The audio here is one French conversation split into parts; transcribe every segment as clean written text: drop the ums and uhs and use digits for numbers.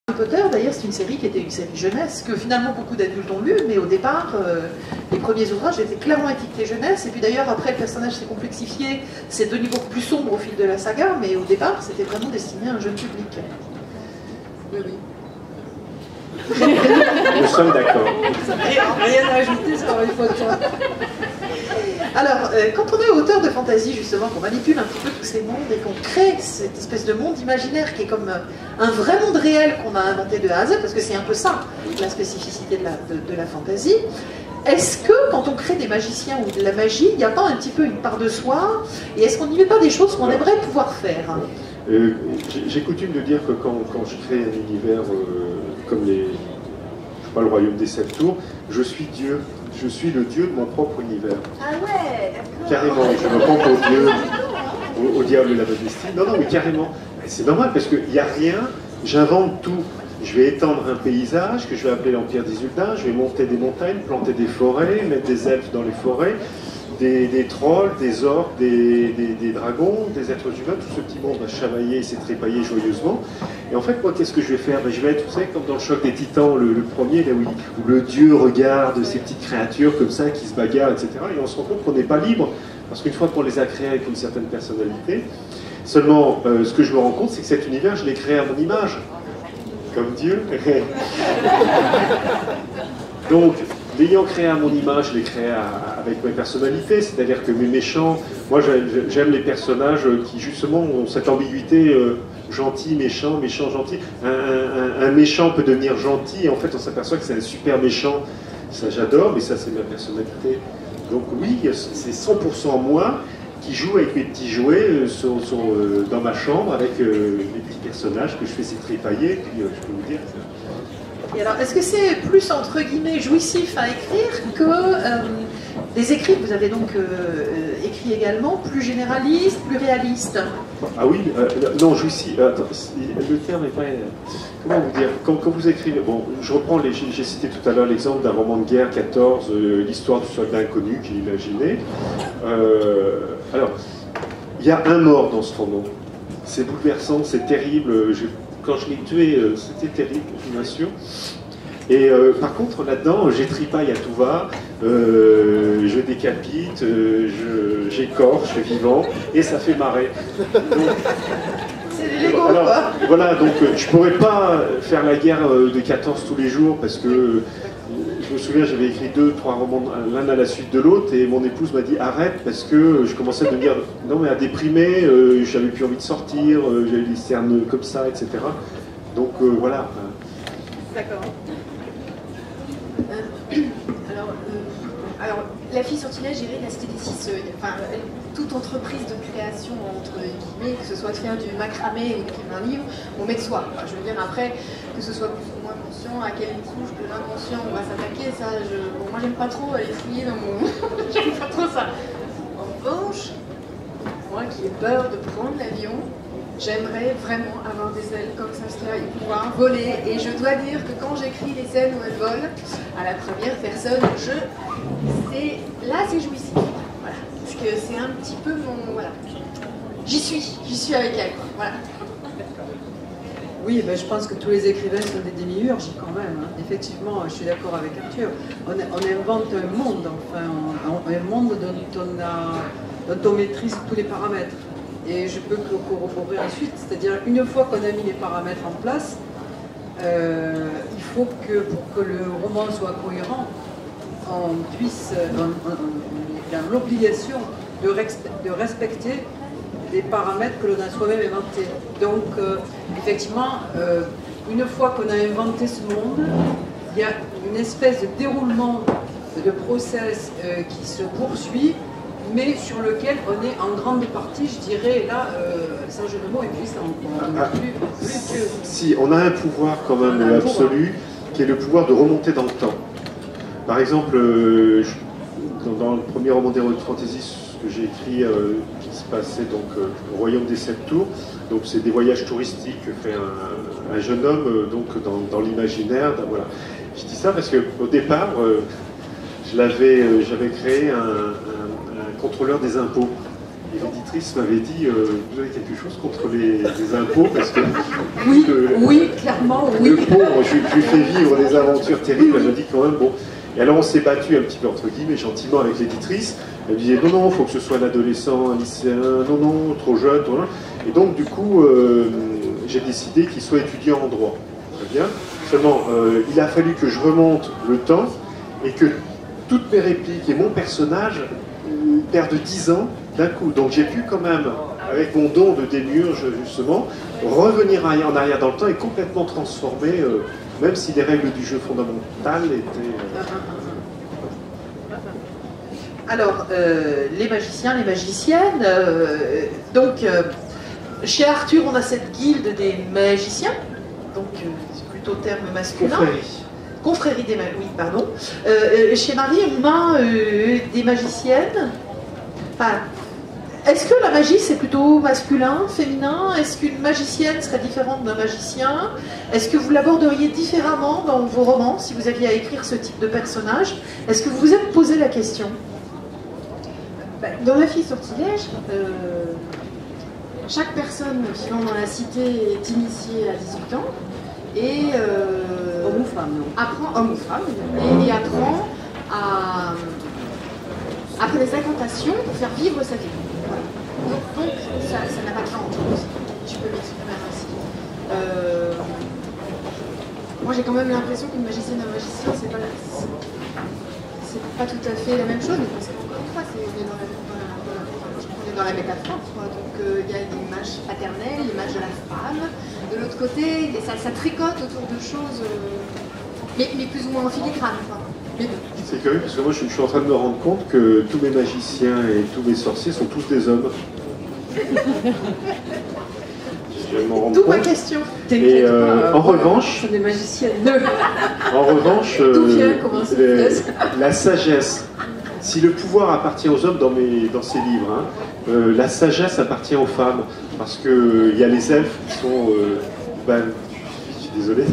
Harry Potter, d'ailleurs, c'est une série qui était une série jeunesse, que finalement beaucoup d'adultes ont lu, mais au départ, les premiers ouvrages étaient clairement étiquetés jeunesse, et puis d'ailleurs, après, le personnage s'est complexifié, c'est devenu beaucoup plus sombre au fil de la saga, mais au départ, c'était vraiment destiné à un jeune public. Oui, oui. Nous sommes d'accord. Rien à ajouter sur Harry Potter. Alors, quand on est auteur de fantasy, justement, qu'on manipule un petit peu tous ces mondes et qu'on crée cette espèce de monde imaginaire qui est comme un vrai monde réel qu'on a inventé de A à Z, parce que c'est un peu ça, la spécificité de la fantasy, est-ce que, quand on crée des magiciens ou de la magie, il n'y a pas un petit peu une part de soi, et est-ce qu'on n'y met pas des choses qu'on aimerait pouvoir faire? J'ai coutume de dire que quand je crée un univers comme je sais pas, le royaume des 7 tours, je suis Dieu. Je suis le dieu de mon propre univers. Ah ouais, d'accord. Carrément, je me rends au dieu, au diable de la modestie. Non, non, mais carrément. C'est normal parce qu'il n'y a rien, j'invente tout. Je vais étendre un paysage que je vais appeler l'Empire d'Isul'din, je vais monter des montagnes, planter des forêts, mettre des elfes dans les forêts, des trolls, des orques, des dragons, des êtres humains, tout ce petit monde va chamailler et s'étrépailler joyeusement. Et en fait, moi, qu'est-ce que je vais faire? Je vais être, vous savez, comme dans le Choc des Titans, le premier, là où le dieu regarde ces petites créatures comme ça, qui se bagarrent, etc. Et on se rend compte qu'on n'est pas libre, parce qu'une fois qu'on les a créés avec une certaine personnalité, seulement, ce que je me rends compte, c'est que cet univers, je l'ai créé à mon image, comme Dieu. Donc, l'ayant créé à mon image, je l'ai créé avec ma personnalité, c'est-à-dire que mes méchants, moi j'aime les personnages qui justement ont cette ambiguïté gentil, méchant, méchant, gentil. Un méchant peut devenir gentil et en fait on s'aperçoit que c'est un super méchant. Ça j'adore, mais ça c'est ma personnalité. Donc oui, c'est 100% moi qui joue avec mes petits jouets dans ma chambre avec mes petits personnages que je fais s'étripailler, et puis je peux vous dire... Et alors, est-ce que c'est plus, entre guillemets, jouissif à écrire que des écrits que vous avez donc écrits également, plus généralistes, plus réalistes? Ah oui, non, jouissif, attends, le terme est pas... Comment vous dire, quand vous écrivez... Bon, je reprends, j'ai cité tout à l'heure l'exemple d'un roman de guerre 14, l'histoire du soldat inconnu qu'il imaginait. Alors, il y a un mort dans ce roman. C'est bouleversant, c'est terrible. Quand je l'ai tué, c'était terrible, bien sûr. Et par contre, là-dedans, j'étripaille à tout va, je décapite, j'écorche vivant, et ça fait marrer. C'est des Lego, quoi. Voilà, donc je pourrais pas faire la guerre de 14 tous les jours, parce que je me souviens, j'avais écrit 2-3 romans l'un à la suite de l'autre, et mon épouse m'a dit arrête, parce que je commençais à devenir à déprimer, j'avais plus envie de sortir, j'avais des cernes comme ça, etc. Donc voilà. D'accord. Alors, La fille sortilège, j'irais la Cité des Six, toute entreprise de création, entre guillemets, que ce soit de faire du macramé ou d'écrire un livre, on met de soi. Je veux dire, après, que ce soit plus ou moins conscient, à quelle couche de l'inconscient on va s'attaquer, ça, bon, moi j'aime pas trop aller fouiller dans mon... j'aime pas trop ça. En revanche, moi qui ai peur de prendre l'avion, j'aimerais vraiment avoir des ailes comme ça, et pouvoir voler. Et je dois dire que quand j'écris les scènes où elles volent, à la première personne, là c'est jouissif. Voilà. Parce que c'est un petit peu mon... Voilà. J'y suis avec elle. Voilà. Oui, ben, je pense que tous les écrivains sont des démiurges quand même. Hein. Effectivement, je suis d'accord avec Arthur. On invente un monde, enfin, un monde dont on maîtrise tous les paramètres. Et je peux que le corroborer ensuite, c'est-à-dire une fois qu'on a mis les paramètres en place, il faut que pour que le roman soit cohérent, on a l'obligation de respecter les paramètres que l'on a soi-même inventés. Donc, effectivement, une fois qu'on a inventé ce monde, il y a une espèce de déroulement de process qui se poursuit, mais sur lequel on est en grande partie, je dirais, là, sans jeu de mots, et puis ça, on plus que... Si, on a un pouvoir quand même absolu, qui est le pouvoir de remonter dans le temps. Par exemple, dans le premier roman d'Heroic Fantasy que j'ai écrit, qui se passait donc au royaume des 7 tours, donc c'est des voyages touristiques que fait un jeune homme donc dans l'imaginaire. Voilà. Je dis ça parce qu'au départ, j'avais créé un contrôleur des impôts. Et l'éditrice m'avait dit, vous avez quelque chose contre les impôts parce que Oui, oui, clairement, oui. le pauvre, je lui fais vivre des aventures terribles. Elle m'a dit quand même, bon. Et alors on s'est battu un petit peu entre guillemets, gentiment avec l'éditrice. Elle me disait non, il faut que ce soit un adolescent, un lycéen, non, trop jeune, trop loin. Et donc du coup, j'ai décidé qu'il soit étudiant en droit. Très bien. Seulement, il a fallu que je remonte le temps et que toutes mes répliques et mon personnage perdent 10 ans d'un coup. Donc j'ai pu quand même, avec mon don de démiurge justement, revenir en arrière dans le temps et complètement transformer, même si les règles du jeu fondamentales étaient... Alors, les magiciens, les magiciennes, chez Arthur, on a cette guilde des magiciens, donc c'est plutôt terme masculin. Confrérie des magiciens, oui, pardon. Chez Marie, on a des magiciennes. Enfin, est-ce que la magie, c'est plutôt masculin, féminin? Est-ce qu'une magicienne serait différente d'un magicien? Est-ce que vous l'aborderiez différemment dans vos romans, si vous aviez à écrire ce type de personnage? Est-ce que vous vous êtes posé la question? Dans La fille sortilège, chaque personne vivant dans la cité est initiée à 18 ans et Homme ou femme, non. apprend, homme ou femme, et apprend à après des incantations pour faire vivre sa vie. Voilà. Donc ça n'a pas de genre, si je peux m'exprimer ainsi. Moi j'ai quand même l'impression qu'une magicienne et un magicien, c'est pas tout à fait la même chose, parce qu'encore une fois, on est dans la métaphore, quoi. Donc il y a l'image paternelle, l'image de la femme. De l'autre côté, ça tricote autour de choses, mais plus ou moins en filigrane, quoi. C'est curieux parce que moi je suis en train de me rendre compte que tous mes magiciens et tous mes sorciers sont tous des hommes. Je viens de m'en rendre D'où compte. ma question. Et en revanche, Ce sont des magiciennes. en revanche, D'où vient, comment ça se passe la sagesse. Si le pouvoir appartient aux hommes dans ces livres, hein, la sagesse appartient aux femmes. Parce qu'il y a les elfes qui sont... je suis désolé.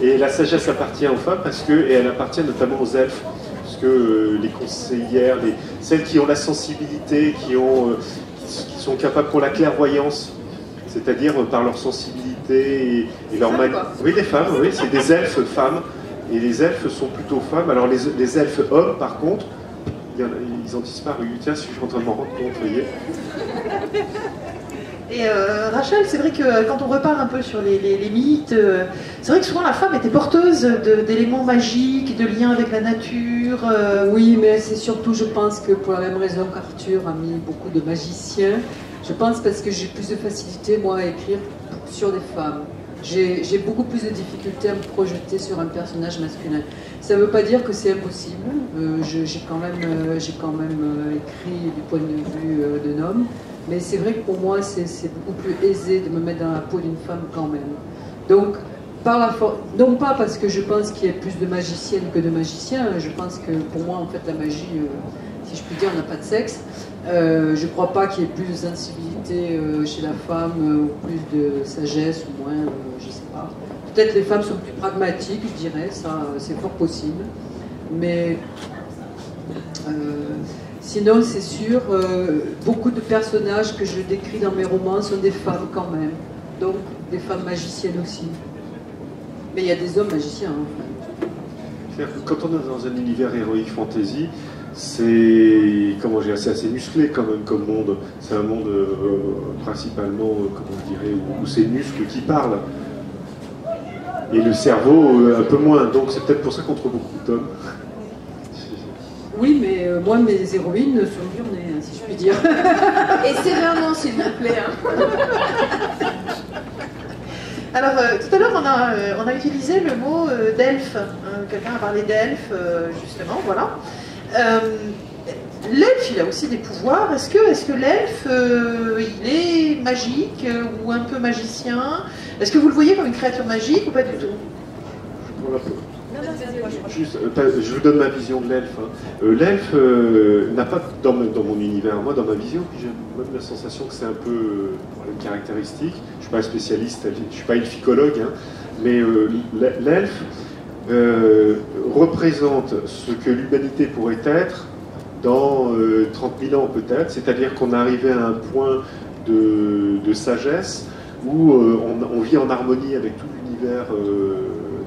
Et la sagesse appartient aux femmes et elle appartient notamment aux elfes. Parce que les conseillères, celles qui ont la sensibilité, qui sont capables pour la clairvoyance, c'est-à-dire par leur sensibilité et leur manière... Oui, des femmes, oui, c'est des elfes femmes. Et les elfes sont plutôt femmes. Alors les elfes hommes, par contre, ils ont disparu. Tiens, je suis en train de m'en rendre compte, vous voyez. Et Rachel, c'est vrai que quand on repart un peu sur les mythes, c'est vrai que souvent la femme était porteuse d'éléments magiques, de liens avec la nature. Oui, mais c'est surtout, je pense que pour la même raison qu'Arthur a mis beaucoup de magiciens, je pense parce que j'ai plus de facilité, moi, à écrire sur des femmes. J'ai beaucoup plus de difficultés à me projeter sur un personnage masculin. Ça ne veut pas dire que c'est impossible. J'ai quand même écrit du point de vue d'un homme. Mais c'est vrai que pour moi, c'est beaucoup plus aisé de me mettre dans la peau d'une femme quand même. Donc, non pas parce que je pense qu'il y ait plus de magiciennes que de magiciens. Je pense que pour moi, en fait, la magie, si je puis dire, n'a pas de sexe. Je ne crois pas qu'il y ait plus de sensibilité chez la femme, ou plus de sagesse, ou moins, je ne sais pas. Peut-être les femmes sont plus pragmatiques, je dirais, ça c'est fort possible. Mais sinon, c'est sûr, beaucoup de personnages que je décris dans mes romans sont des femmes quand même. Donc, des femmes magiciennes aussi. Mais il y a des hommes magiciens, en fait. Quand on est dans un univers héroïque fantasy, c'est assez musclé quand même comme monde. C'est un monde principalement, comment je dirais, où c'est le muscle qui parle. Et le cerveau un peu moins. Donc c'est peut-être pour ça qu'on trouve beaucoup d'hommes. Oui, mais moi, mes héroïnes sont burnées, si je puis dire. Et sévèrement, s'il vous plaît. Hein. Alors, tout à l'heure, on a utilisé le mot d'elfe. Quelqu'un a parlé d'elfe, justement, voilà. L'elfe, il a aussi des pouvoirs. Est-ce que l'elfe, il est magique ou un peu magicien? Est-ce que vous le voyez comme une créature magique ou pas du tout? Juste, je vous donne ma vision de l'elfe. Hein. L'elfe n'a pas, dans mon univers, moi, dans ma vision, j'ai même la sensation que c'est un peu caractéristique. Je ne suis pas un spécialiste, je ne suis pas elficologue, hein, mais l'elfe représente ce que l'humanité pourrait être dans 30 000 ans peut-être, c'est-à-dire qu'on est arrivé à un point de sagesse où on vit en harmonie avec tout l'univers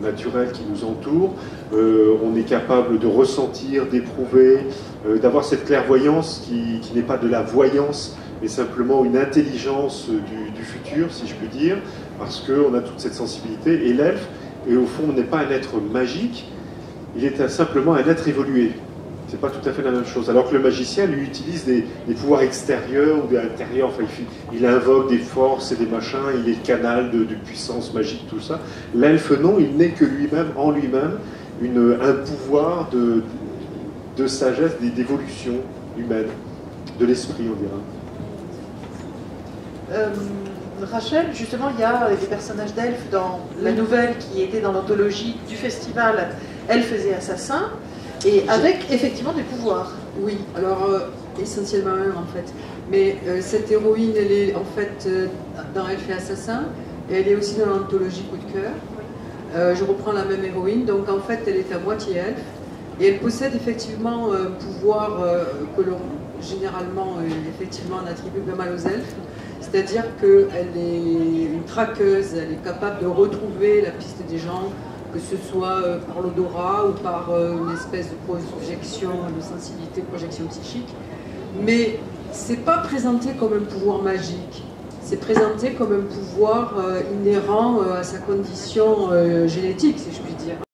naturel qui nous entoure, on est capable de ressentir, d'éprouver, d'avoir cette clairvoyance qui n'est pas de la voyance, mais simplement une intelligence du futur, si je puis dire, parce qu'on a toute cette sensibilité. Et l'elfe, et au fond, n'est pas un être magique, il est simplement un être évolué. C'est pas tout à fait la même chose. Alors que le magicien, lui, utilise des pouvoirs extérieurs ou intérieurs. Enfin, il invoque des forces et des machins, il est le canal de puissance magique, tout ça. L'elfe, non, il n'est que lui-même, en lui-même, un pouvoir de sagesse, d'évolution humaine, de l'esprit, on dira. Rachel, justement, il y a des personnages d'elfes dans la nouvelle qui était dans l'anthologie du festival Elfes et Assassins, et avec effectivement des pouvoirs. Oui, alors essentiellement un en fait. Mais cette héroïne, elle est en fait dans Elfes et Assassins, et elle est aussi dans l'anthologie Coup de cœur. Je reprends la même héroïne, donc en fait elle est à moitié elfe, et elle possède effectivement un pouvoir que l'on généralement effectivement on attribue pas mal aux elfes. C'est-à-dire qu'elle est une traqueuse, elle est capable de retrouver la piste des gens, que ce soit par l'odorat ou par une espèce de projection, de sensibilité, projection psychique. Mais c'est pas présenté comme un pouvoir magique, c'est présenté comme un pouvoir inhérent à sa condition génétique, si je puis dire.